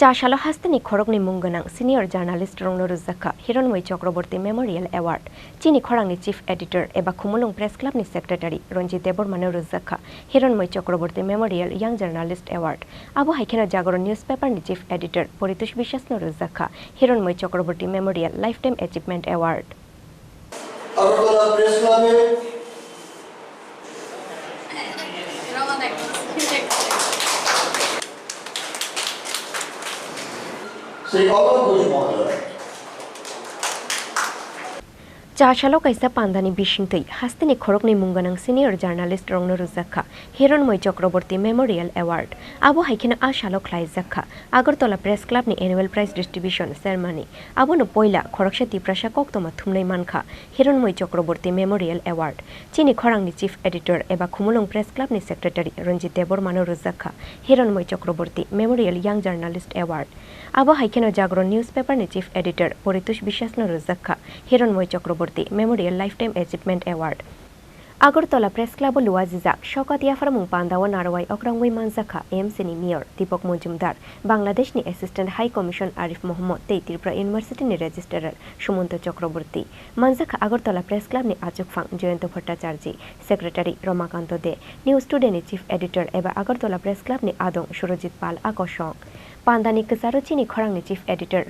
চাশালো হাস্তেনি খরকনি মুঙ্গনাং senior journalist Rwjakha Hiranmoy Chakraborty Memorial Award Chini Khorangni Chief Editor eba Khumulung Press Club ni Secretary Rwjakha Hiranmoy Chakraborty Memorial Young Journalist Award Abo Haikena Jagoron Newspaper ni Chief Editor Poritush Bishasno Rwjakha Hiranmoy Chakraborty Memorial Lifetime Achievement Award Press Club Say all those models. চাশালো কাইসা পান্দানি বিশিংতৈ হাস্তেনি খরকনি মুঙ্গনাং senior journalist Rwjakha Hiranmoy Chakraborty Memorial Award Abo Haikena Ashalo Khoroksa Agortola Press Club ni Annual Prize Distribution Ceremony Abono Puila Khoroksa Tiprasa Koktoma Thumnai Mankha Hiranmoy Chakraborty Memorial Award Chini Khorang ni Chief Editor eba Khumulung Press Club ni Secretary Rwjakha Hiranmoy Chakraborty Memorial Young Journalist Award Abo Haikena Jagoron Newspaper ni Chief Editor Poritush Bishasno Rwjakha Hiranmoy Chakraborty Memorial Lifetime Achievement Award Agortola Press Club Luazizak Shokat Yafaramung Pandawa Narwai Okrangwai Manzakha Hasteni Mayor Deepak Mojumdar Bangladesh ni Assistant High Commission Arif Mohammad Tei Tripura University ni Registrar Sumanto Chakraborty Manzakha Agortola Press Club ni Achukfang Joyento Bhattacharji Secretary Ramakanto De News Today ni Chief Editor eba Agortola Press Club ni Adong Surojit Pal Akoshong Pandani Kesaro Chini Khorang ni Chief Editor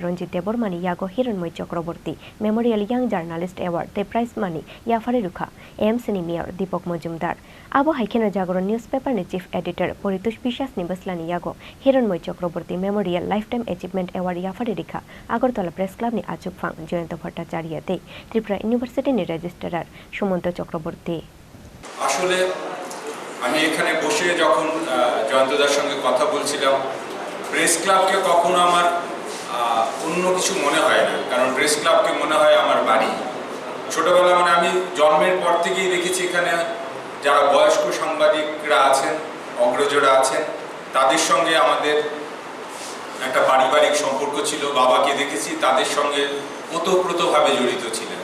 Mani Yago Hiranmoy Chakraborty Memorial Young Journalist Award Te Prize Mani Yafarirukha Hasteni Mayor Deepak Mojumdar Abo Haikena Jagoron Newspaper ni Chief Editor Poritush Bishas ni Baslani Yago Hiranmoy Chakraborty Memorial Lifetime Achievement Award Yafaririkha Agortola Press Club ni Achukfang Joyento Bhattacharya Te Tripura University ni Registrar Sumanto Chakraborty আসলে আমি এখানে বসে যখন জয়ন্তদার সঙ্গে কথা বলছিলাম press ক্লাবকে কখনো আমার অন্য কিছু মনে হয় না কারণ প্রেস ক্লাবকে মনে হয় আমার বাড়ি ছোটবেলা মানে আমি জন্মের পর থেকেই দেখেছি এখানে যারা বয়স্ক সাংবাদিকরা আছেন অগ্রজরা আছেন তাদের সঙ্গে আমাদের একটা পারিবারিক সম্পর্ক ছিল বাবাকে দেখেছি তাদের সঙ্গে ওতপ্রোতভাবে জড়িত ছিলেন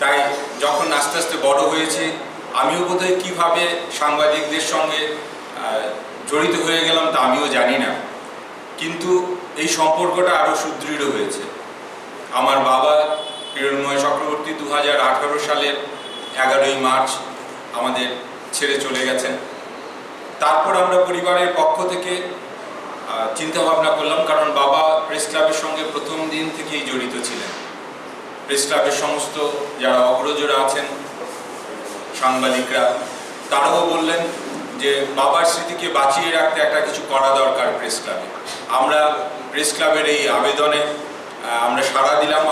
তাই যখন আস্তে আস্তে বড় হয়েছে আমিও বোধহয় কিভাবে সাংবাদিকদের সঙ্গে জড়িত হয়ে গেলাম তা আমিও জানি না কিন্তু এই সম্পর্কটা আরো সুদৃঢ় হয়েছে আমার বাবা হিরণময় চক্রবর্তী 2018 সালের 11ই মার্চ আমাদের ছেড়ে চলে গেছেন তারপর আমরা পরিবারের পক্ষ থেকে চিন্তা ভাবনা করলাম কারণ বাবা প্রেস ক্লাবের সঙ্গে প্রথম দিন থেকেই জড়িত ছিলেন প্রেস ক্লাবের সমস্ত যারা অগ্রজরা আছেন সাংবাদিকরা তারাও বললেন যে বাবার স্মৃতিকে বাঁচিয়ে রাখতে একটা কিছু করা দরকার প্রেস ক্লাবে আমরা প্রেস ক্লাবের এই আবেদনে আমরা সাড়া দিলাম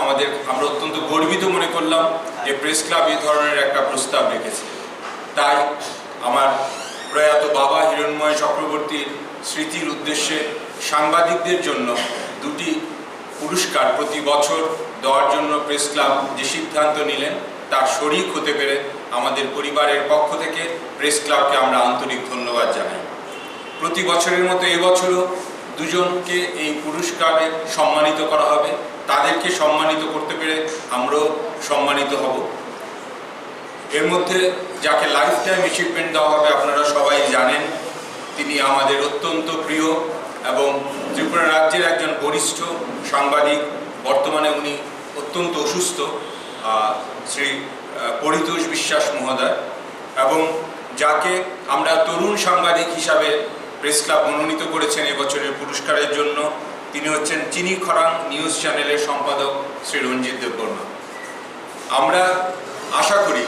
আমরা অত্যন্ত গর্বিত মনে করলাম যে প্রেস ক্লাব এই ধরনের একটা প্রস্তাব রেখেছে তাই আমার প্রয়াত বাবা হিরণময় চক্রবর্তীর স্মৃতির উদ্দেশ্যে সাংবাদিকদের জন্য দুটি পুরস্কার প্রতি বছর দেওয়ার জন্য প্রেস ক্লাব যে সিদ্ধান্ত নিলেন তার শরিক হতে পেরে আমাদের পরিবারের পক্ষ থেকে প্রেস ক্লাবকে আমরা আন্তরিক ধন্যবাদ জানাই প্রতি বছরের মতো এবছরও দুজনকে এই পুরস্কারে সম্মানিত করা হবে তাদেরকে সম্মানিত করতে পেরে আমরাও সম্মানিত হব এর মধ্যে যাকে লাইফ টাইম অ্যাচিভমেন্ট দেওয়া হবে আপনারা সবাই জানেন তিনি আমাদের অত্যন্ত প্রিয় এবং ত্রিপুরা রাজ্যের একজন বরিষ্ঠ সাংবাদিক বর্তমানে উনি অত্যন্ত অসুস্থ শ্রী পরিতোষ বিশ্বাস মহোদয় এবং যাকে আমরা তরুণ সাংবাদিক হিসাবে প্রেস ক্লাব মনোনীত করেছেন এবছরের পুরস্কারের জন্য তিনি হচ্ছেন চিনি খরাং নিউজ চ্যানেলের সম্পাদক শ্রী রঞ্জিত দেববর্মা আমরা আশা করি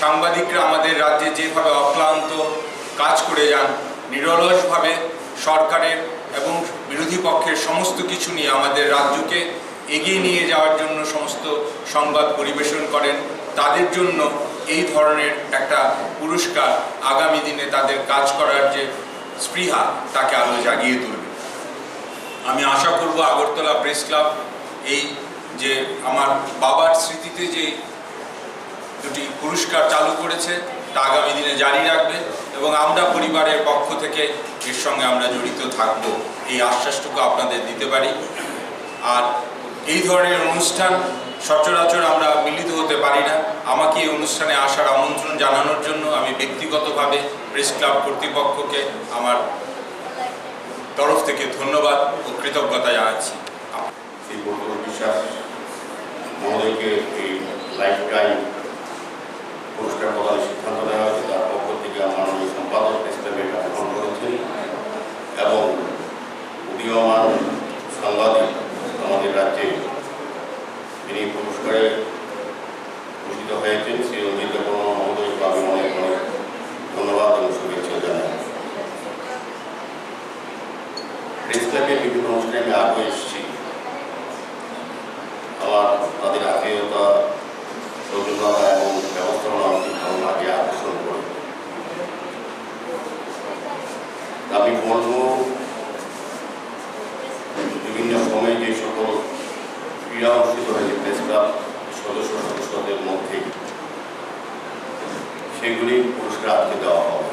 সাংবাদিকরা আমাদের রাজ্যে যেভাবে অক্লান্ত কাজ করে যান নিরলসভাবে সরকারের এবং বিরোধী পক্ষের সমস্ত কিছু নিয়ে আমাদের রাজ্যকে এগিয়ে নিয়ে যাওয়ার জন্য সমস্ত সংবাদ পরিবেশন করেন তাদের জন্য এই ধরনের একটা পুরস্কার আগামী দিনে তাদের কাজ করার যে স্পৃহা তাকে আরো জাগিয়ে তুলবে আমি আশা করব আগরতলা প্রেস ক্লাব এই যে আমার বাবার স্মৃতিতে যে দুটি পুরস্কার চালু করেছে তা আগামী দিনে জারি রাখবে এবং আমরা পরিবারের পক্ষ থেকে এর সঙ্গে আমরা জড়িত থাকব এই আশ্বাসটুকু আপনাদের দিতে পারি আর এই ধরনের অনুষ্ঠান সচরাচর আমরা মিলিত হতে পারি না আমাকে এই অনুষ্ঠানে আসার আমন্ত্রণ জানানোর জন্য আমি ব্যক্তিগতভাবে প্রেস ক্লাব কর্তৃপক্ষকে আমার তরফ থেকে ধন্যবাদ ও কৃতজ্ঞতা জানাচ্ছি। শ্রী বিশ্বাস মহোদয়কে এই লাইফ টাইম পুরস্কার প্রদানের সিদ্ধান্ত নেওয়া হয়েছে। তার পক্ষ থেকে মাননীয় সম্পাদক ইসলামে গ্রহণ করেছেন এবং উদীয়মান সাংবাদিক আমাদের রাজ্যে যিনি পুরস্কারে ভূষিত হয়েছেন শ্রী অজিত মহোদয়কে আমি অনেক অনেক ধন্যবাদ এবং শুভেচ্ছা জানাই। প্রেস ক্লাবের বিভিন্ন অনুষ্ঠানে আমি আগে এসেছি। আমার তাদের আত্মীয়তা, সৌজন্যতা এবং ব্যবস্থাপনা অনেক ভালো লাগে, আকর্ষণ করে। আমি বলবো বিভিন্ন সময়ে যে সকল ক্রীড়া অনুষ্ঠিত হয়েছে প্রেস ক্লাব সদস্যদের মধ্যে, সেগুলি পুরস্কার আজকে দেওয়া হবে।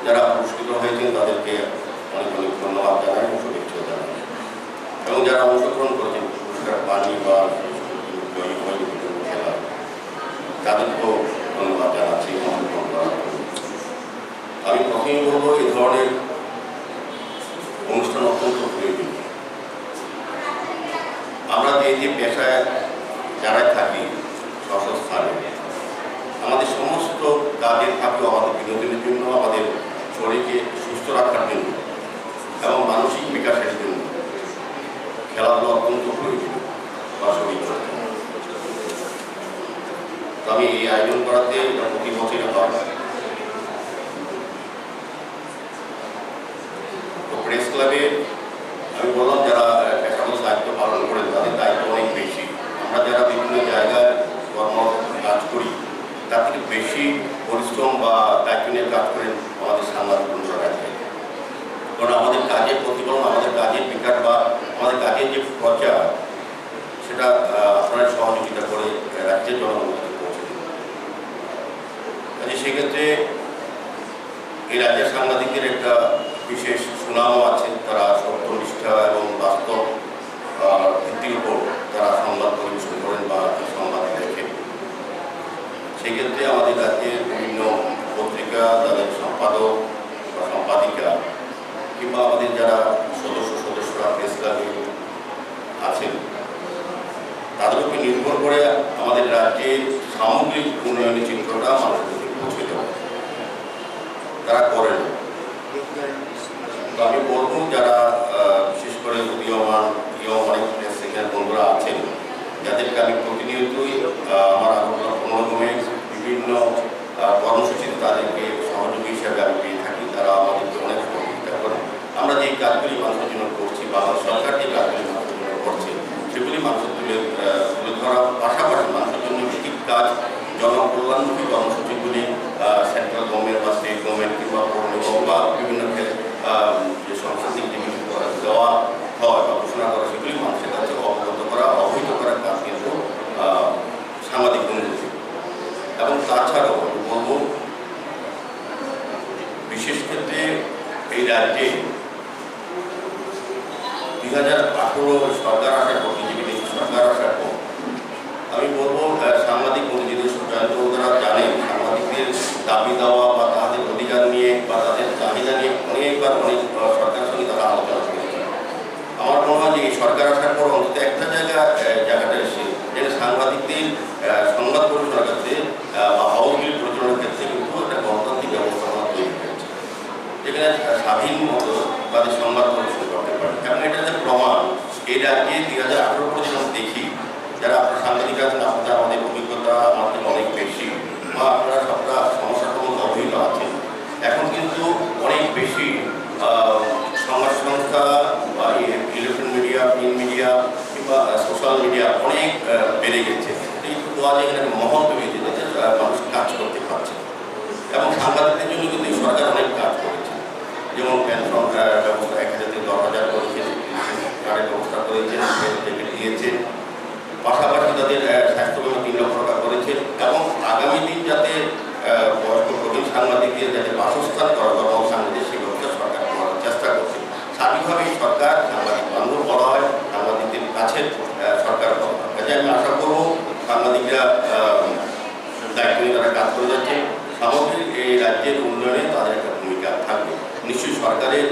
যারা পুরস্কৃত হয়েছেন তাদেরকে অনেক অনেক ধন্যবাদ জানাই এবং শুভেচ্ছা জানাই, এবং যারা অংশগ্রহণ করেছেন পুরস্কার পানি বা খেলা, তাদেরকেও ধন্যবাদ জানাচ্ছি অংশগ্রহণ করার জন্য। আমি প্রথমেই বলবো এই ধরনের অনুষ্ঠান অত্যন্ত প্রয়োজন। আমরা যে পেশায় যারা থাকি স্বস্থানে, আমাদের সমস্ত কাজের থাকে আমাদের বিনোদনের জন্য, আমাদের শরীরকে সুস্থ রাখার জন্য এবং মানসিক বিকাশের জন্য খেলাধুলা অত্যন্ত প্রয়োজন বা শরীর চর্চা। তো আমি এই আয়োজন করাতে প্রতি বছরই হয়। তো প্রেস ক্লাবে আমি বললাম যারা পেশাগত দায়িত্ব পালন করেন তাদের দায়িত্ব অনেক বেশি। আমরা যারা বিভিন্ন জায়গায় কাজ করি তার থেকে বেশি পরিশ্রম বা দায়িত্ব নিয়ে কাজ করেন আমাদের সাংবাদিক বন্ধুরা রাখেন। কারণ আমাদের কাজের প্রতিফলন, আমাদের কাজের বিকাশ বা আমাদের কাজের যে প্রচার, সেটা আপনারা সহযোগিতা করে রাজ্যের জনগণকে পৌঁছে দিন। কাজে সেক্ষেত্রে এই রাজ্যের সাংবাদিকদের একটা বিশেষ সুনামও আছে। তারা সত্যনিষ্ঠা এবং বাস্তব ভিত্তির উপর তারা সংবাদ পরিবেশন করেন বা সংবাদ লেখেন। সেক্ষেত্রে আমাদের রাজ্যের বিভিন্ন পত্রিকা, তাদের সম্পাদক বা সম্পাদিকা কিংবা আমাদের যারা সদস্যরা প্রেস ক্লাবে আছেন, তাদের উপর নির্ভর করে আমাদের রাজ্যের সামগ্রিক উন্নয়নের চিত্রটা মানুষের প্রতি পৌঁছে দেওয়া তারা করেন। তো আমি বলবো যারা বিশেষ করে উদীয়মান অনেক প্রেস সেক্রেটারি বন্ধুরা আছেন, যাদেরকে আমি প্রতিনিয়তই আমার আগরতলা পুনর্গমে বিভিন্ন কর্মসূচিতে তাদেরকে সহযোগী হিসাবে আমি পেয়ে থাকি। তারা আমাদেরকে অনেক সহযোগিতা করেন। আমরা যে কাজগুলি মানুষের জন্য করছি বা সরকার যে কাজগুলি মানুষের জন্য করছে, সেগুলি মানুষের তুলে ধরার পাশাপাশি মানুষের জন্য ঠিক কাজ, জনকল্যাণমুখী কর্মসূচিগুলি সেন্ট্রাল গভর্নমেন্ট বা স্টেট গভর্নমেন্ট কিংবা পৌর নিগম বা বিভিন্ন যে সাংস্কৃতিক জিনিস দেওয়া হয় বা ঘোষণা করা, সেগুলি মানুষের কাছে অবগত করা, অবহিত করার কাজ কিন্তু সাংবাদিক বন্ধু। এবং তাছাড়াও আমি বলবো বিশেষ ক্ষেত্রে এই রাজ্যে 2018 সরকার আসার পর, বিজেপি সরকার আসার পর আমি বলবো সাংবাদিক বন্ধুদের তারা জানেন সাংবাদিকদের দাবি দেওয়া বা তাদের অধিকার নিয়ে বা তাদের চাহিদা নিয়ে অনেকবার অনেক সরকারের সঙ্গে তারা আলোচনা করেছে। আমার মনে হয় যে এই সরকার আসার পর অন্তত একটা জায়গাটা এসে যেখানে সাংবাদিকদের সংবাদ পরিচালনার ক্ষেত্রে বা হাউসগুলি পরিচালনার ক্ষেত্রে কিন্তু একটা গণতান্ত্রিক ব্যবস্থাপনা তৈরি হয়েছে, যেখানে স্বাধীন মতো তাদের সংবাদ পরিবেশন করতে পারে। এবং এটা যে প্রমাণ এই রাজ্যে 2018 পর্যন্ত দেখি যারা আপনার সাংবাদিক আছেন, আপনাদের আমাদের অভিজ্ঞতা আমাদের অনেক বেশি বা আপনারা সবটা সমস্যার মধ্যে অবহিত আছেন। এখন কিন্তু অনেক বেশি সংবাদ সংস্থা বা ইলেকট্রনিক মিডিয়া, প্রিন্ট মিডিয়া কিংবা সোশ্যাল মিডিয়া অনেক বেড়ে গেছে। কিন্তু এখানে মহল পেয়েছে যাতে মানুষ কাজ করতে পারছে এবং সাংবাদিকদের জন্য কিন্তু সরকার অনেক কাজ করেছে। যেমন পেনশন ব্যবস্থা 1000 থেকে 10,000 করেছেন, কার্ডের ব্যবস্থা করেছেন, দিয়েছেন, পাশাপাশি তাদের স্বাস্থ্য বিমা 3 লক্ষ টাকা করেছেন এবং আগামী দিন যাতে বয়স্ক প্রবীণ সাংবাদিকদের যাতে বাসস্থান করা এবং সাংবাদিক সেই ব্যবস্থা সরকার করার চেষ্টা করছে। সার্বিকভাবে সরকার সাংবাদিক বান্ধব বলা হয়, সাংবাদিকদের কাছে সরকার বলা হয়। কাজে আমি আশা করবো সাংবাদিকরা দায়িত্ব নিয়ে তারা কাজ করে যাচ্ছে, সামগ্রিক এই রাজ্যের উন্নয়নে তাদের একটা ভূমিকা থাকবে। নিশ্চয়ই সরকারের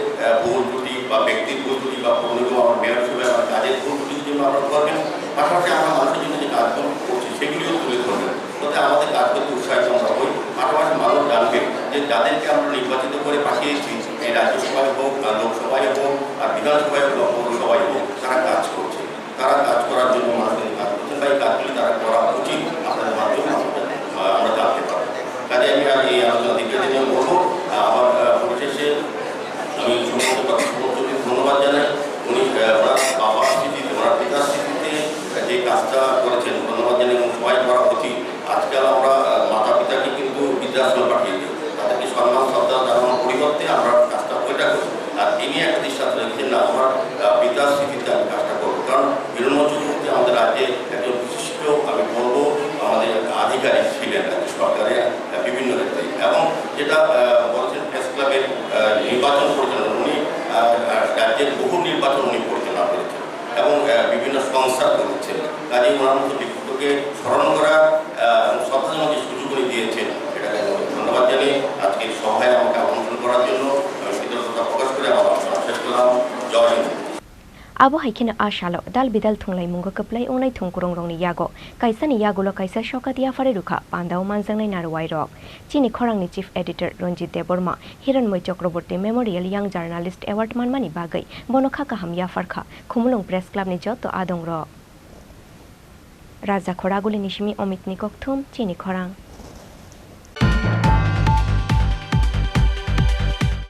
ভুল ত্রুটি বা ব্যক্তির ভুল ত্রুটি বা পৌরনিগম আমার মেয়র হিসেবে আমার কাজের ভুল ত্রুটির জন্য আমরা করবেন, পাশাপাশি আমরা মানুষের জন্য যে কাজগুলো করছি সেগুলিও তুলে ধরবেন, যাতে আমাদের কাজ করতে উৎসাহিত আমরা হই। পাশাপাশি মানুষ জানবে যে যাদেরকে আমরা নির্বাচিত করে পাঠিয়েছি, এই রাজ্যসভায় হোক আর লোকসভায় হোক আর বিধানসভায় হোক পৌরসভায় হোক, তারা কাজ করছে, তারা কাজ করার জন্য মানুষের কাজ করছেন বা এই কাজগুলি তারা করা উচিত আপনাদের মাধ্যমে আমরা জানতে পারবো। কাজে আমি আর এই আলোচনা দিকে বলবো। আমার পরিশেষে আমি সমস্ত ধন্যবাদ জানাই। উনি ওনার বাবার স্মৃতিতে, ওনার পিতার স্মৃতিতে যে কাজটা করেছেন ধন্যবাদ জানাই এবং সবাই করা উচিত। আজকাল আমরা মাতা পিতাকে কিন্তু বৃদ্ধাশ্রমে পাঠিয়ে দিই, তাদেরকে সম্মান শ্রদ্ধা জানানোর পরিবর্তে আমরা কাজটা ওইটা করি। আর তিনি একটা দৃষ্টান্ত রেখেছেন, না আমার পিতার স্মৃতিতে আমি কাজটা করবো। কারণ হিরণময় চক্রবর্তী আমাদের রাজ্যে একজন বিশিষ্ট, আমি বলবো আমাদের আধিকারিক ছিলেন সরকারের বিভিন্ন ক্ষেত্রে, এবং যেটা বলছেন প্রেস ক্লাবের নির্বাচন পরিচালনা, উনি রাজ্যের বহু নির্বাচন উনি পরিচালনা করেছেন এবং বিভিন্ন সংস্থা করেছেন। কাজে ওনার মতো ব্যক্তিত্বকে স্মরণ করা শ্রদ্ধাজনক যে সুযোগ উনি দিয়েছেন, সেটাকে ধন্যবাদ জানিয়ে আজকের সভায় আমাকে আমন্ত্রণ করার জন্য আমি কৃতজ্ঞতা প্রকাশ করে আমার আলোচনা শেষ করলাম। জয় Hind. Abo haikina ashalo dal bidal thunglai munga kaplai onai thungkurong rongni yago kaisa ni yagulo kaisa shokatia fare rukha pandao manjangnai narwai rok Chini Khorang ni chief editor Ronjit Deborma Hiranmoy Chakraborty Memorial Young Journalist Award manmani bagai bonokha kaham ya farkha khumulong press club ni joto adong ro Rwjakha Raguli nishimi Omit Nikok Thum Chini Khorang